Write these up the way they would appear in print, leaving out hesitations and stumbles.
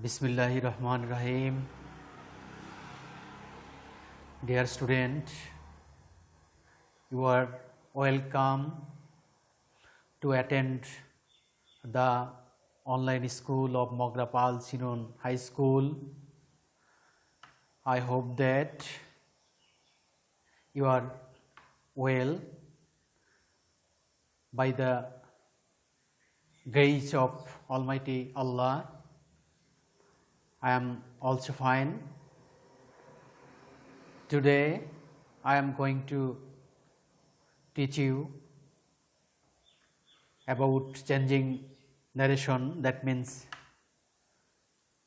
Bismillahirrahmanirrahim. Dear student, you are welcome to attend the online school of Mograpal Sinon High School. I hope that you are well by the grace of Almighty Allah. I am also fine. Today I am going to teach you about changing narration, that means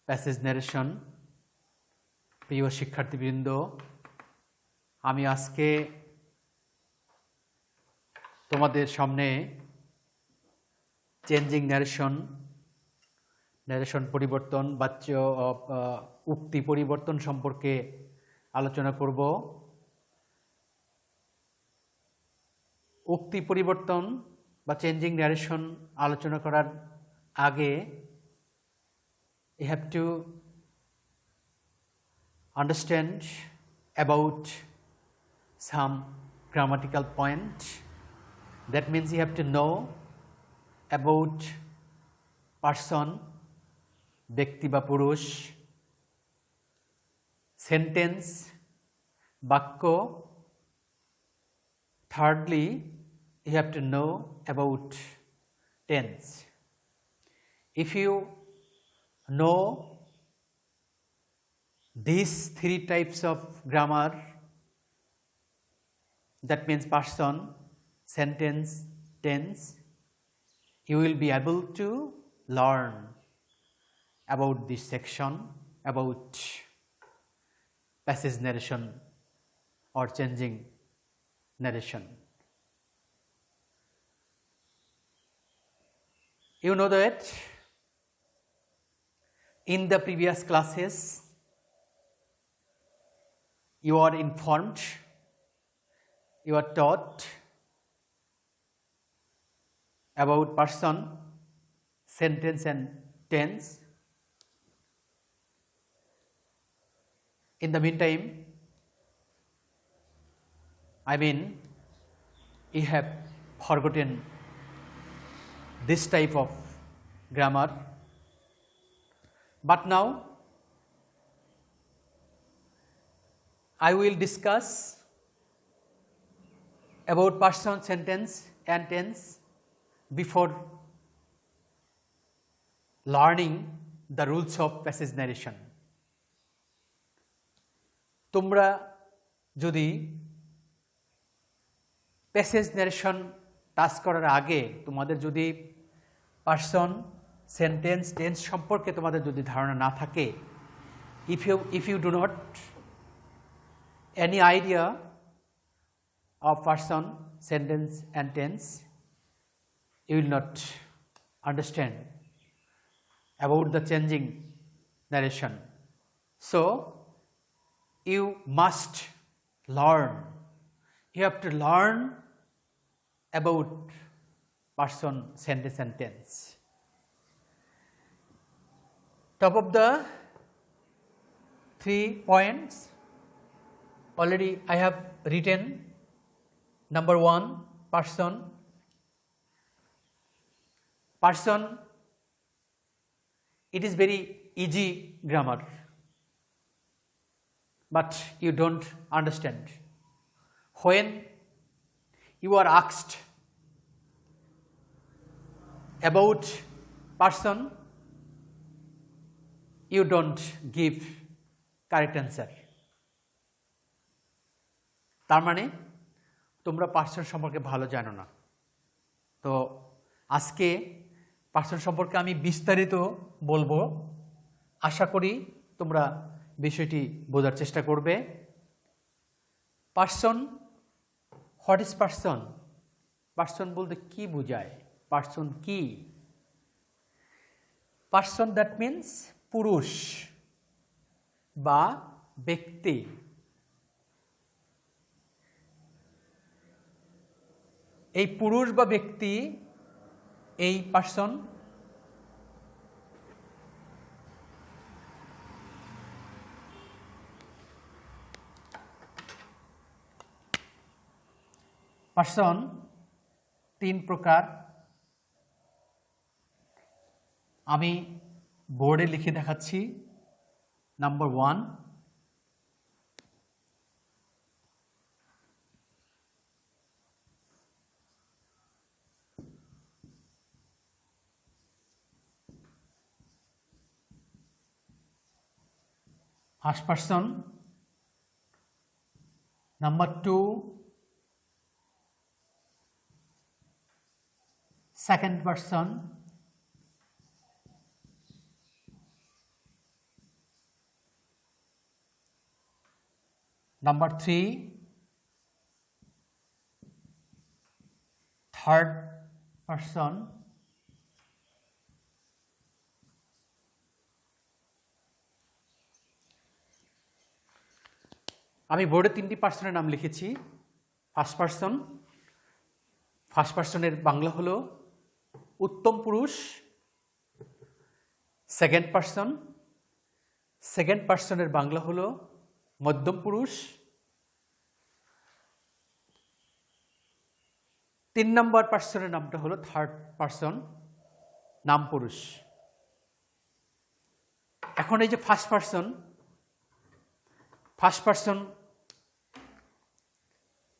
passage narration. প্রিয় শিক্ষার্থীবৃন্দ, আমি আজকে তোমাদের সামনে changing narration পরিবর্তন, বাচ্য উক্তি পরিবর্তন সম্পর্কে আলোচনা করব। উক্তি পরিবর্তন বা চেঞ্জিং ন্যারেশন আলোচনা করার আগে you have to understand about some grammatical point. That means you have to know about person, ব্যক্তি বা পুরুষ, সেন্টেন্স, বাক্য. Thirdly, you have to know about tense. If you know these three types of grammar, that means person, sentence, tense, you will be able to learn about this section, about passage narration or changing narration. You know that in the previous classes you are informed, you are taught about person, sentence and tense. In the meantime, you have forgotten this type of grammar. But now I will discuss about person, sentence and tense before learning the rules of passage narration. তোমরা যদি passage narration touch করার আগে তোমাদের যদি person, sentence, tense সম্পর্কে তোমাদের যদি ধারণা না থাকে, if you do not any idea of person, sentence and tense, you will not understand about the changing narration. So you must learn, you have to learn about person, sentence and tense. Top of the 3 points already I have written. Number 1, person. Person, it is very easy grammar, but you don't understand. When you are asked about person, you don't give correct answer. তার মানে তোমরা person সম্পর্কে ভালো জানো না। তো আজকে person সম্পর্কে আমি বিস্তারিত বলবো। আশা করি তোমরা বিষয়টি বোঝার চেষ্টা করবে। Person, what is person? Person বলতে কি বোঝায়? পার্সন কি? পার্সন দ্যাট মিন্স পুরুষ বা ব্যক্তি। এই পুরুষ বা ব্যক্তি, এই পার্সন পার্সন 3 প্রকার। আমি বোর্ডে লিখে দেখাচ্ছি। Number 1, first person. Number 2, second person. Number 3, third person. আমি বোর্ডে 3টি পার্সনের নাম লিখেছি। ফার্স্ট পার্সন, ফার্স্ট পার্সনের বাংলা হলো উত্তম পুরুষ। সেকেন্ড পার্সন, সেকেন্ড পার্সনের বাংলা হলো মধ্যম পুরুষ। 3 নম্বর পার্সনের নামটা হলো থার্ড পার্সন, নাম পুরুষ। এখন এই যে ফার্স্ট পার্সন, ফার্স্ট পার্সন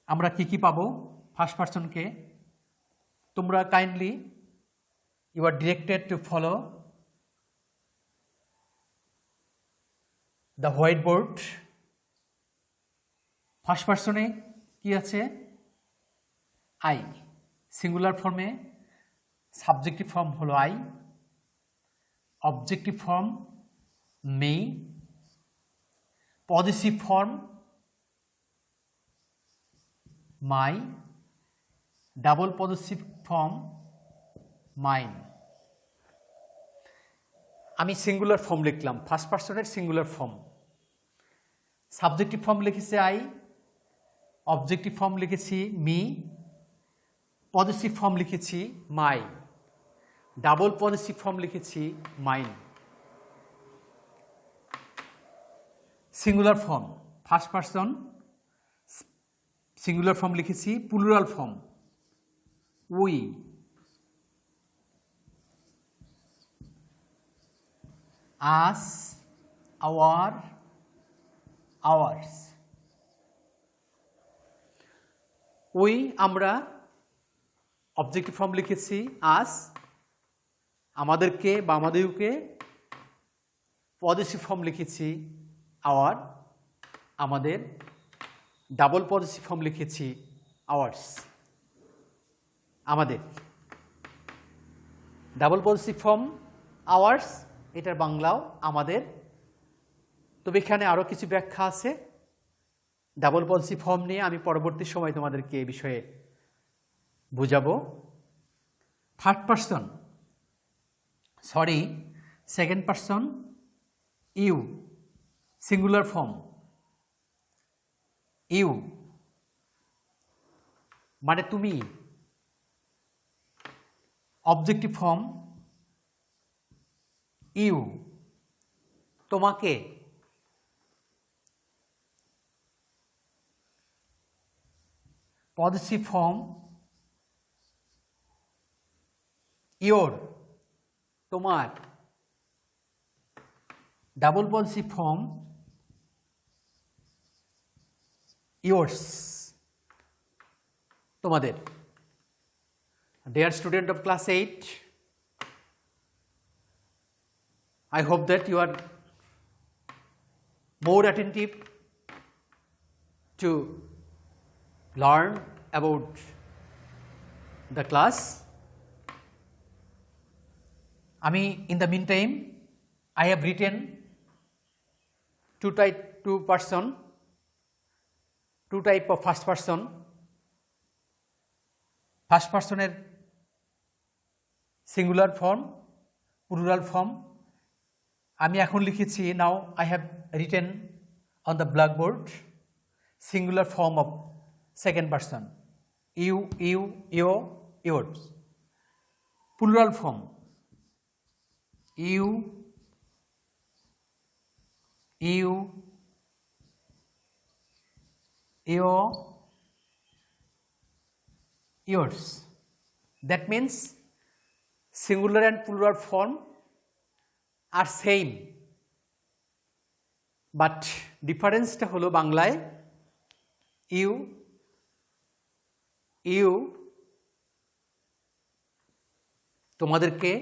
আমরা কি পাবো? ফার্স্ট পার্সনকে তোমরা kindly you are directed to follow the white board. First পার্সনে কি আছে? আই। সিঙ্গুলার ফর্মে সাবজেক্টিভ ফর্ম হলো I, objective form me, positive form my, double positive form mine. আমি সিঙ্গুলার ফর্ম লিখলাম, ফার্স্ট পার্সনের সিঙ্গুলার ফর্ম। সাবজেক্টিভ ফর্ম লিখেছি I, objective form লিখেছি মি, পজিটিভ ফর্ম লিখেছি মাই, ডাবল পজিটিভ ফর্ম লিখেছি mine. Singular form first person, singular form লিখেছি, plural form we, us, hour, ours. We আমরা objective form লিখেছি us, আমাদেরকে বা আমাদেরকে পজিটিভ ফর্ম লিখেছি আওয়ার, আমাদের ডাবল পজিটিভ ফর্ম লিখেছি আওয়ার্স। আমাদের ডাবল পজিটিভ ফর্ম আওয়ার্স, এটার বাংলাও আমাদের। তবে এখানে আরও কিছু ব্যাখ্যা আছে ডাবল পজিটিভ ফর্ম নিয়ে, আমি পরবর্তী সময় তোমাদেরকে এই বিষয়ে বুঝাবো। Third person, sorry second person you, singular form you মানে তুমি, অবজেক্টিভ ফর্ম ইউ তোমাকে, পজিটিভ ফর্ম ইয়োর তোমার, ডাবল পজিটিভ ফর্ম ইয়োর্স তোমাদের। Dear student of class 8, I hope that you are more attentive to learn about the class. In the meantime, I have written two type of first person. First personer singular form, plural form আমি এখন লিখেছি। Now I have written on the blackboard singular form of second person you, you, your, yours. Plural form you, you, your, yours. That means singular and plural form are same, but difference টা হলো বাংলায় you তোমাদেরকে,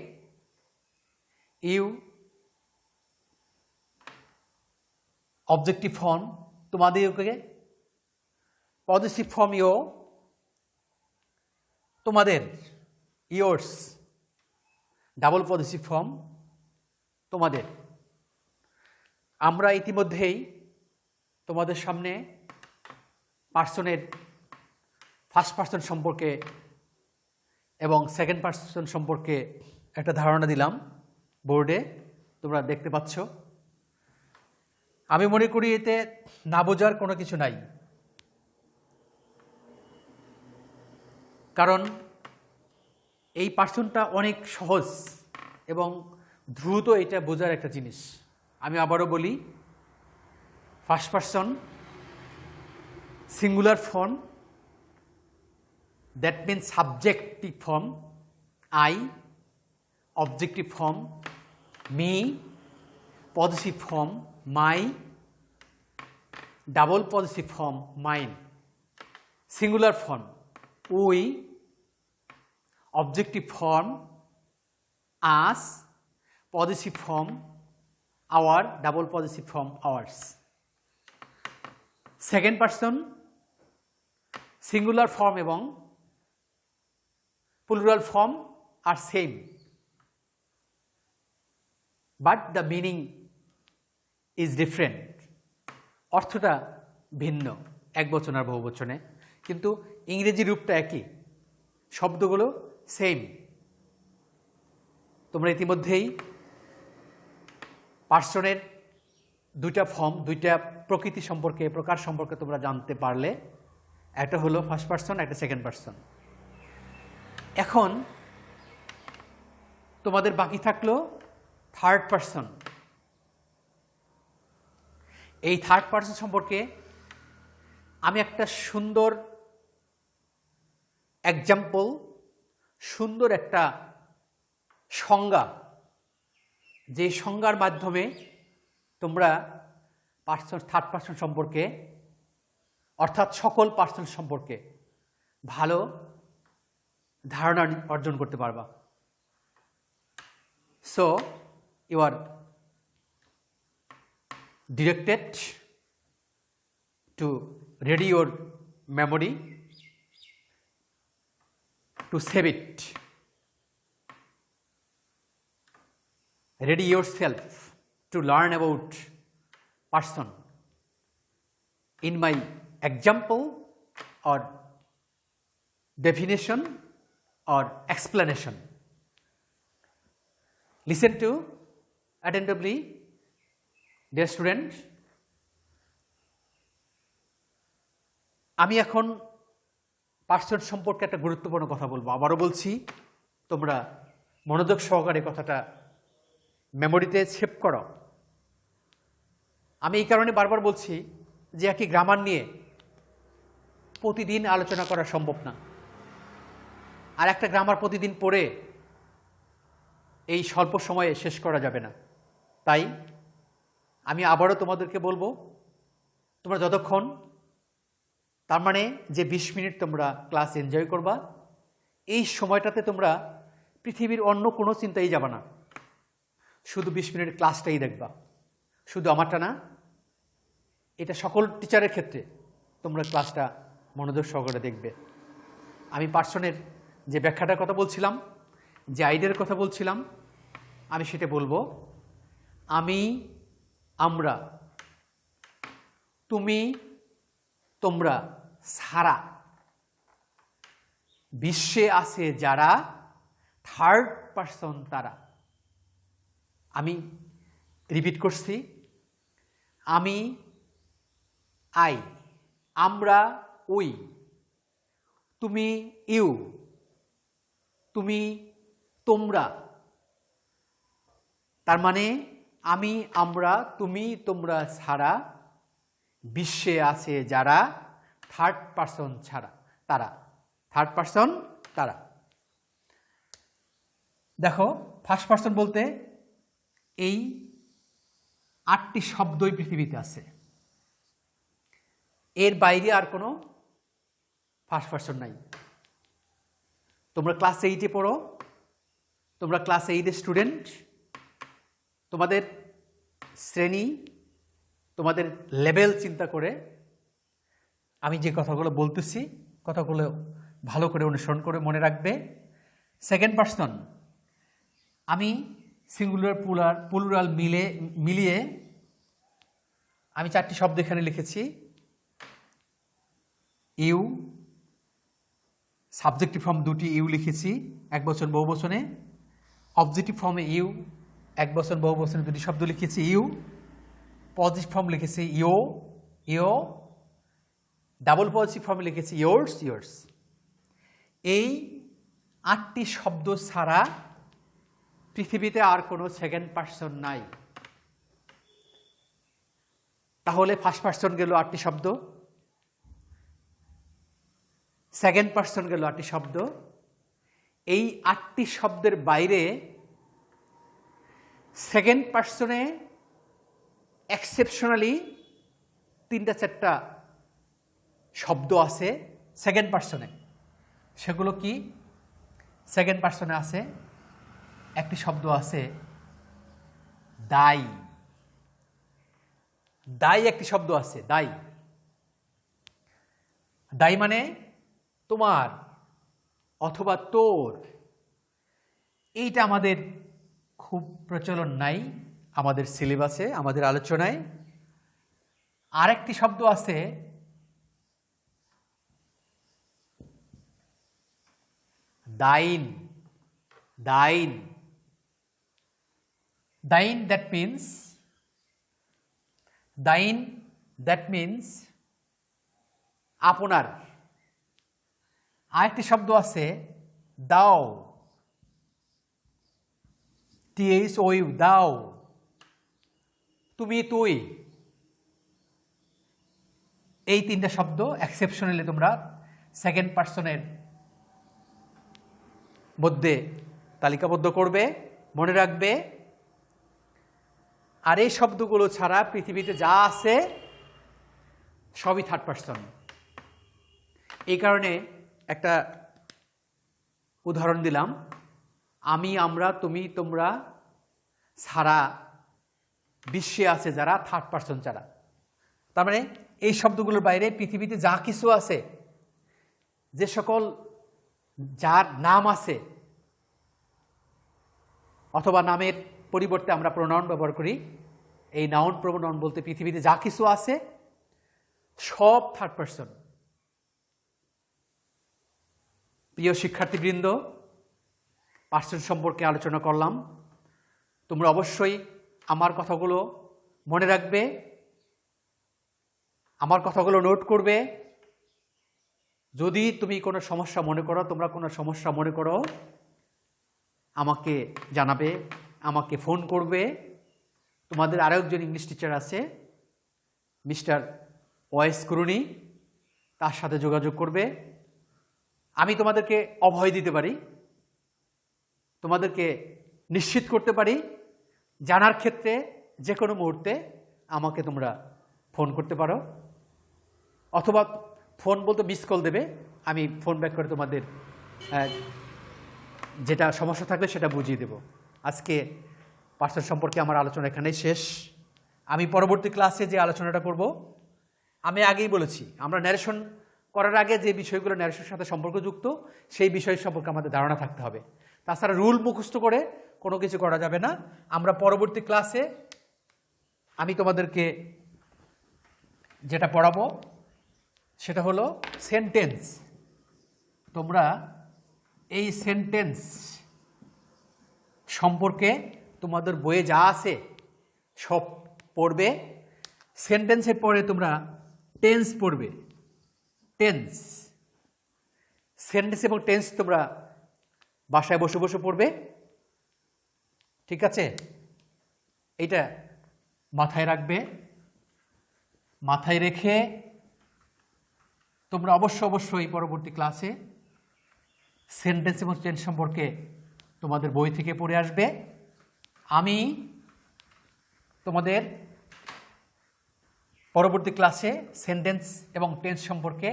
you objective form তোমাদেরকে, possessive form your তোমাদের yours, double positive form তোমাদের। আমরা ইতিমধ্যেই তোমাদের সামনে পার্সনের ফার্স্ট পার্সন সম্পর্কে এবং সেকেন্ড পার্সন সম্পর্কে একটা ধারণা দিলাম বোর্ডে, তোমরা দেখতে পাচ্ছ। আমি মনে করি এতে না বোঝার কোনো কিছু নাই, কারণ এই পার্সনটা অনেক সহজ এবং দ্রুত এটা বোঝার একটা জিনিস। আমি আবারও বলি, first person singular form, that means subjective form I, objective form me, positive form my, double positive form mine, singular form we, objective form us, possessive form our, double possessive form ours. Second person singular form এবং plural form are same, but the meaning is different. অর্থটা ভিন্ন একবচন আর বহুবচনে, কিন্তু ইংরেজি রূপটা একই, শব্দগুলো same. তোমরা ইতিমধ্যেই পার্সনের দুইটা ফর্ম, দুইটা প্রকৃতি সম্পর্কে, প্রকার সম্পর্কে তোমরা জানতে পারলে। একটা হলো ফার্স্ট পার্সন, একটা সেকেন্ড পার্সন। এখন তোমাদের বাকি থাকলো থার্ড পার্সন। এই থার্ড পার্সন সম্পর্কে আমি একটা সুন্দর এক্সাম্পল, সুন্দর একটা সংজ্ঞা, যে সংজ্ঞার মাধ্যমে তোমরা থার্ড পার্সন সম্পর্কে, অর্থাৎ সকল পার্সন সম্পর্কে ভালো ধারণা অর্জন করতে পারবা। So you are directed to ready your memory, to save it. Ready yourself to learn about person in my example or definition or explanation. Listen to attentively, dear students. আমি এখন পার্সন সম্পর্কে একটা গুরুত্বপূর্ণ কথা বলবো। আবারও বলছি, তোমরা মনোযোগ সহকারে কথাটা মেমোরিতে সেভ করো। আমি এই কারণে বারবার বলছি যে একই গ্রামার নিয়ে প্রতিদিন আলোচনা করা সম্ভব না, আর একটা গ্রামার প্রতিদিন পড়ে এই স্বল্প সময়ে শেষ করা যাবে না। তাই আমি আবারও তোমাদেরকে বলবো, তোমরা যতক্ষণ, তার মানে যে 20 মিনিট তোমরা ক্লাস এনজয় করবা, এই সময়টাতে তোমরা পৃথিবীর অন্য কোনো চিন্তাই যাবে না, শুধু 20 মিনিট ক্লাসটাই দেখবা। শুধু আমারটা না, এটা সকল টিচারের ক্ষেত্রে তোমরা ক্লাসটা মনোযোগ সহকারে দেখবে। আমি পার্সনের যে ব্যাখ্যাটার কথা বলছিলাম, যে আইডিয়ার কথা বলছিলাম, আমি সেটা বলবো। আমি, আমরা, তুমি, তোমরা ছাড়া বিশ্বে আছে যারা, থার্ড পার্সন তারা। আমি রিপিট করছি, আমি আই, আমরা উই, তুমি ইউ, তুমি তোমরা। তার মানে আমি, আমরা, তুমি, তোমরা ছাড়া বিশ্বে আছে যারা, থার্ড পার্সন ছাড়া তারা। থার্ড পারসন তারা। দেখো ফার্স্ট পারসন বলতে এই 8টি শব্দই পৃথিবীতে আছে, এর বাইরে আর কোনো ফার্স্ট পারসন নাই। তোমরা ক্লাস 8-এ পড়ো, তোমরা ক্লাস 8-এর স্টুডেন্ট, তোমাদের শ্রেণী, তোমাদের লেভেল চিন্তা করে আমি যে কথাগুলো বলতেছি কথাগুলো ভালো করে অনুসরণ করে মনে রাখবে। সেকেন্ড পারসন, আমি সিঙ্গুলার প্লুরাল মিলিয়ে আমি 4টি শব্দ এখানে লিখেছি। ইউ, সাবজেক্টিভ ফর্ম 2টি ইউ লিখেছি একবচন বহুবচনে, অবজেক্টিভ ফর্মে ইউ একবচন বহুবচনে 2টি শব্দ লিখেছি ইউ, পজিটিভ ফর্ম লিখেছি ইও ইও, ডাবল পজিটিভ ফর্মে লিখেছি ইয়োর্স ইয়োর্স। এই 8টি শব্দ ছাড়া পৃথিবীতে আর কোনো সেকেন্ড পারসন নাই। তাহলে ফার্স্ট পারসন গেল 8টি শব্দ, সেকেন্ড পারসন গেল 8টি শব্দ। এই 8টি শব্দের বাইরে সেকেন্ড পারসনে এক্সেপশনালি 3-4টা শব্দ আছে সেকেন্ড পারসনে। সেগুলো কি? সেকেন্ড পারসনে আছে একটি শব্দ আছে দায়ী। দায়ী একটি শব্দ আছে, দায়ী। দায়ী মানে তোমার অথবা তোর। এইটা আমাদের খুব প্রচলন নাই আমাদের সিলেবাসে, আমাদের আলোচনায়। আরেকটি শব্দ আছে thine. Thine, thine that means আপনার। আরেকটি শব্দ আছে দাও, THOU, দাও, তুমি তুই। এই 3টা শব্দ এক্সেপশনালি তোমরা সেকেন্ড পারসনের মধ্যে তালিকাবদ্ধ করবে, মনে রাখবে। আর এই শব্দগুলো ছাড়া পৃথিবীতে যা আছে সবই থার্ড পারসন। এই কারণে একটা উদাহরণ দিলাম, আমি, আমরা, তুমি, তোমরা সারা বিশ্বে আছে যারা থার্ড পারসন ছাড়া। তার মানে এই শব্দগুলোর বাইরে পৃথিবীতে যা কিছু আছে, যে সকল যার নাম আছে অথবা নামের পরিবর্তে আমরা প্রোনাউন ব্যবহার করি, এই নাউন প্রোনাউন বলতে পৃথিবীতে যা কিছু আছে সব থার্ড পারসন। প্রিয় শিক্ষার্থীবৃন্দ, পারসন সম্পর্কে আলোচনা করলাম। তোমরা অবশ্যই আমার কথাগুলো মনে রাখবে, আমার কথাগুলো নোট করবে। যদি তুমি কোনো সমস্যা মনে করো, তোমরা কোনো সমস্যা মনে করো, আমাকে জানাবে, আমাকে ফোন করবে। তোমাদের আরও একজন ইংলিশ টিচার আছে, মিস্টার ওয়েস কুরুনি, তার সাথে যোগাযোগ করবে। আমি তোমাদেরকে অভয় দিতে পারি, তোমাদেরকে নিশ্চিত করতে পারি, জানার ক্ষেত্রে যে কোনো মুহূর্তে আমাকে তোমরা ফোন করতে পারো, অথবা ফোন বলতে মিস কল দেবে, আমি ফোন ব্যাক করে তোমাদের যেটা সমস্যা থাকবে সেটা বুঝিয়ে দেব। আজকে পারসন সম্পর্কে আমার আলোচনা এখানেই শেষ। আমি পরবর্তী ক্লাসে যে আলোচনাটা করব, আমি আগেই বলেছি, আমরা ন্যারেশন করার আগে যে বিষয়গুলো ন্যারেশনের সাথে সম্পর্কযুক্ত সেই বিষয় সম্পর্কে আমাদের ধারণা থাকতে হবে। তাছাড়া রুল মুখস্থ করে কোনো কিছু করা যাবে না। আমরা পরবর্তী ক্লাসে আমি তোমাদেরকে যেটা পড়াবো সেটা হলো সেন্টেন্স। তোমরা এই সেন্টেন্স সম্পর্কে তোমাদের বইয়ে যা আছে সব পড়বে। সেন্টেন্সের পরে তোমরা টেন্স পড়বে। টেন্স, সেন্টেন্স এবং টেন্স তোমরা বাসায় বসে বসে পড়বে, ঠিক আছে? এটা মাথায় রাখবে। মাথায় রেখে তোমরা অবশ্যই পরবর্তী ক্লাসে সেন্টেন্স এবং টেন্স সম্পর্কে তোমাদের বই থেকে পড়ে আসবে। আমি তোমাদের পরবর্তী ক্লাসে সেন্টেন্স এবং টেন্স সম্পর্কে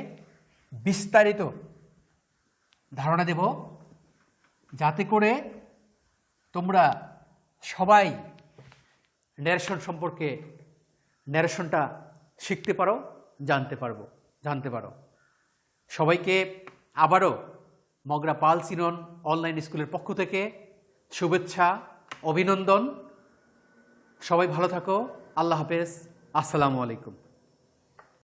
বিস্তারিত ধারণা দেব, যাতে করে তোমরা সবাই ন্যারেশনটা শিখতে পারো, জানতে পারো। সবাইকে আবারও মগরা পাল সিনন অনলাইন স্কুলের পক্ষ থেকে শুভেচ্ছা, অভিনন্দন। সবাই ভালো থাকো। আল্লাহ হাফেজ। আসসালামু আলাইকুম।